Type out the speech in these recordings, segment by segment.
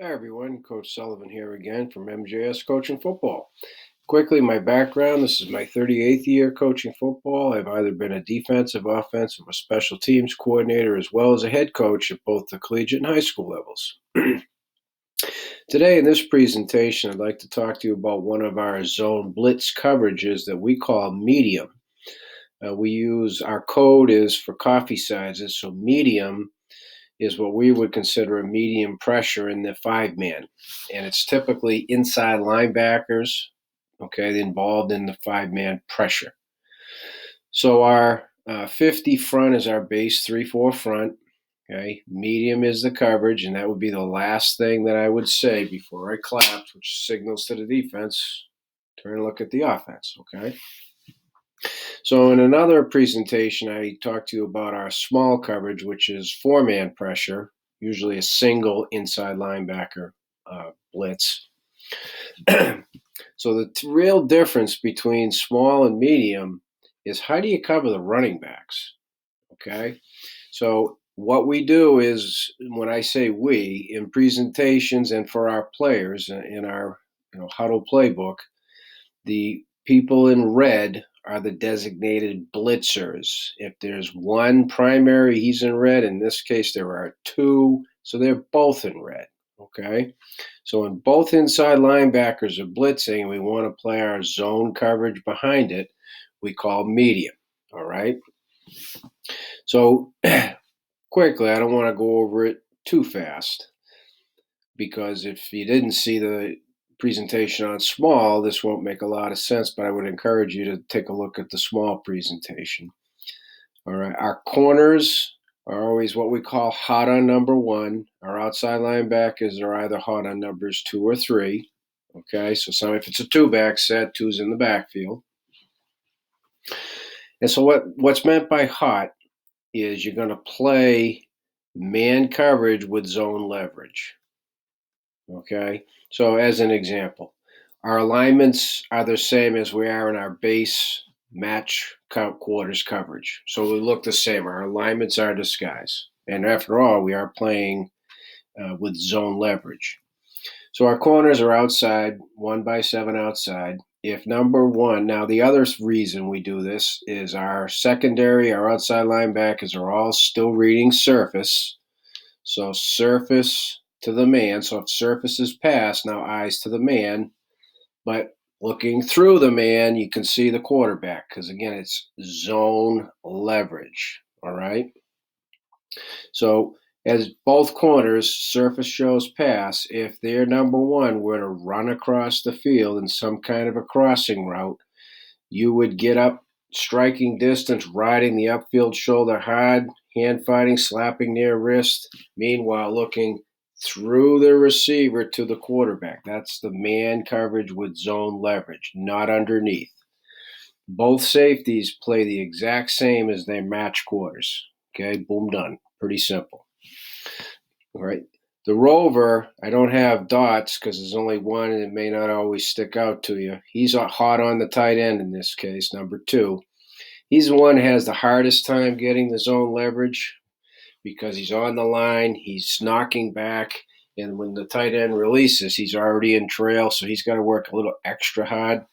Hi everyone, Coach Sullivan here again from MJS Coaching Football. Quickly, my background, this is my 38th year coaching football. I've either been a defensive, offensive, or special teams coordinator as well as a head coach at both the collegiate and high school levels. Today in this presentation, I'd like to talk to you about one of our zone blitz coverages that we call medium. Our code is for coffee sizes, so medium is what we would consider a medium pressure in the five-man. And it's typically inside linebackers, involved in the five-man pressure. So our 50 front is our base 3-4 front. Okay, medium is the coverage, and that would be the last thing that I would say before I clapped, which signals to the defense, turn and look at the offense, okay? So in another presentation, I talked to you about our small coverage, which is four-man pressure, usually a single inside linebacker blitz. So the real difference between small and medium is how do you cover the running backs, okay? So what we do is, when I say we, in presentations and for our players in our huddle playbook, the people in red are the designated blitzers. If there's one primary, he's in red. In this case, there are two, so they're both in red, okay? So when both inside linebackers are blitzing and we want to play our zone coverage behind it, we call medium, all right? So quickly, I don't want to go over it too fast, because if you didn't see the presentation on small, this won't make a lot of sense, but I would encourage you to take a look at the small presentation. All right, our corners are always what we call hot on number one. Our outside linebackers are either hot on numbers 2 or 3. Okay, so if it's a two-back set, two's in the backfield. And so what's meant by hot is you're going to play man coverage with zone leverage. Okay, so as an example, our alignments are the same as we are in our base match quarters coverage. So we look the same. Our alignments are disguised. And after all, we are playing with zone leverage. So our corners are outside, 1x7 outside. If number one, now the other reason we do this is our secondary, our outside linebackers are all still reading surface. So surface to the man. So if surface is passed, now eyes to the man. But looking through the man, you can see the quarterback, because again, it's zone leverage. All right. So as both corners, surface shows pass, if their number one were to run across the field in some kind of a crossing route, you would get up striking distance, riding the upfield shoulder hard, hand fighting, slapping near wrist, meanwhile looking through the receiver to the quarterback. That's the man coverage with zone leverage, not underneath. Both safeties play the exact same as their match quarters. Okay, boom, done. Pretty simple. All right. The rover, I don't have dots because there's only one and it may not always stick out to you. He's hot on the tight end in this case, number 2. He's the one who has the hardest time getting the zone leverage because he's on the line, he's knocking back, and when the tight end releases, he's already in trail, so he's got to work a little extra hard.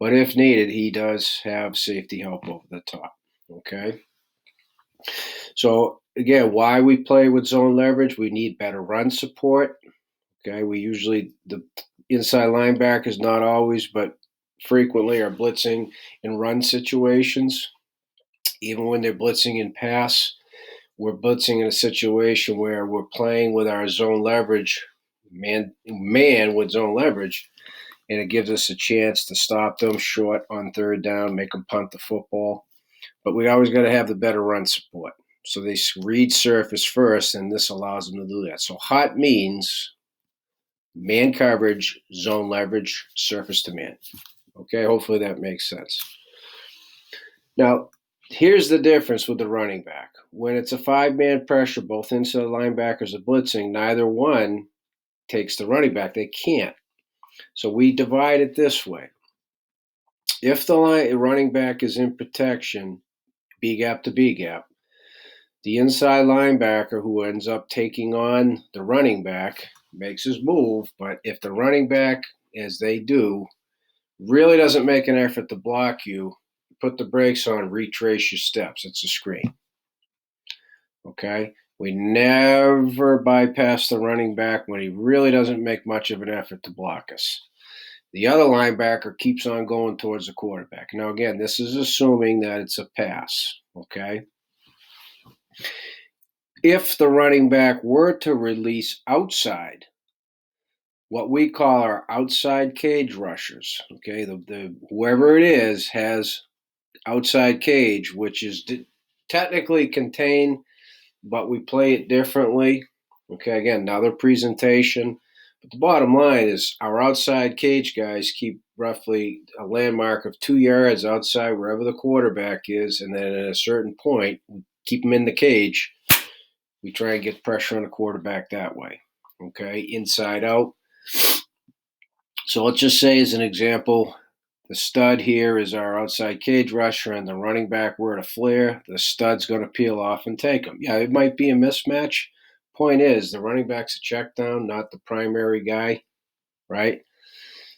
But if needed, he does have safety help over the top, okay? So again, why we play with zone leverage, we need better run support. Okay, the inside linebackers, not always, but frequently are blitzing in run situations. Even when they're blitzing in pass, we're blitzing in a situation where we're playing with our zone leverage, man with zone leverage, and it gives us a chance to stop them short on third down, make them punt the football. But we always got to have the better run support. So they read surface first, and this allows them to do that. So hot means man coverage, zone leverage, surface to man. Okay, hopefully that makes sense. Now, here's the difference with the running back. When it's a five-man pressure, both inside linebackers are blitzing, neither one takes the running back. They can't. So we divide it this way. If the running back is in protection, B gap to B gap, the inside linebacker who ends up taking on the running back makes his move, but if the running back, as they do, really doesn't make an effort to block you, put the brakes on, retrace your steps. It's a screen. Okay? We never bypass the running back when he really doesn't make much of an effort to block us. The other linebacker keeps on going towards the quarterback. Now, again, this is assuming that it's a pass. Okay? If the running back were to release outside, what we call our outside cage rushers, okay, the whoever it is has outside cage, which is technically contained, but we play it differently. Okay, again, another presentation. But the bottom line is our outside cage guys keep roughly a landmark of 2 yards outside wherever the quarterback is, and then at a certain point, we keep them in the cage. We try and get pressure on the quarterback that way. Okay, inside out. So let's just say, as an example, the stud here is our outside cage rusher, and the running back were to flare. The stud's going to peel off and take him. Yeah, it might be a mismatch. Point is, the running back's a check down, not the primary guy, right?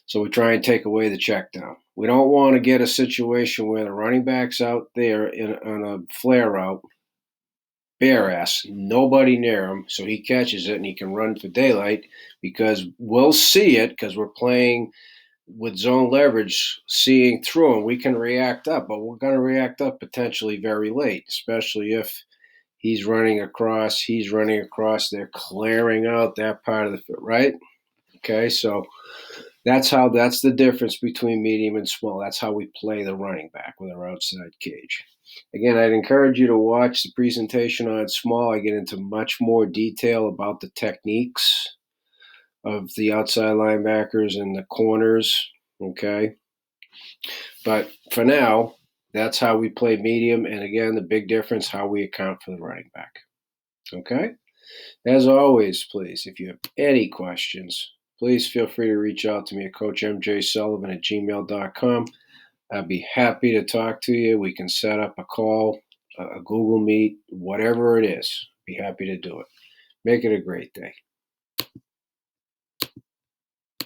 So we try and take away the check down. We don't want to get a situation where the running back's out there on a flare route, bare ass, nobody near him, so he catches it and he can run for daylight, because we'll see it because we're playing with zone leverage, seeing through him. We can react up, but we're going to react up potentially very late, especially if he's running across, they're clearing out that part of the foot, right? Okay, so that's the difference between medium and small. That's how we play the running back with our outside cage. Again, I'd encourage you to watch the presentation on small. I get into much more detail about the techniques of the outside linebackers and the corners, okay? But for now, that's how we play medium, and again, the big difference, how we account for the running back, okay? As always, please, if you have any questions, please feel free to reach out to me at coachmjsullivan@gmail.com. I'd be happy to talk to you. We can set up a call, a Google Meet, whatever it is. Be happy to do it. Make it a great day.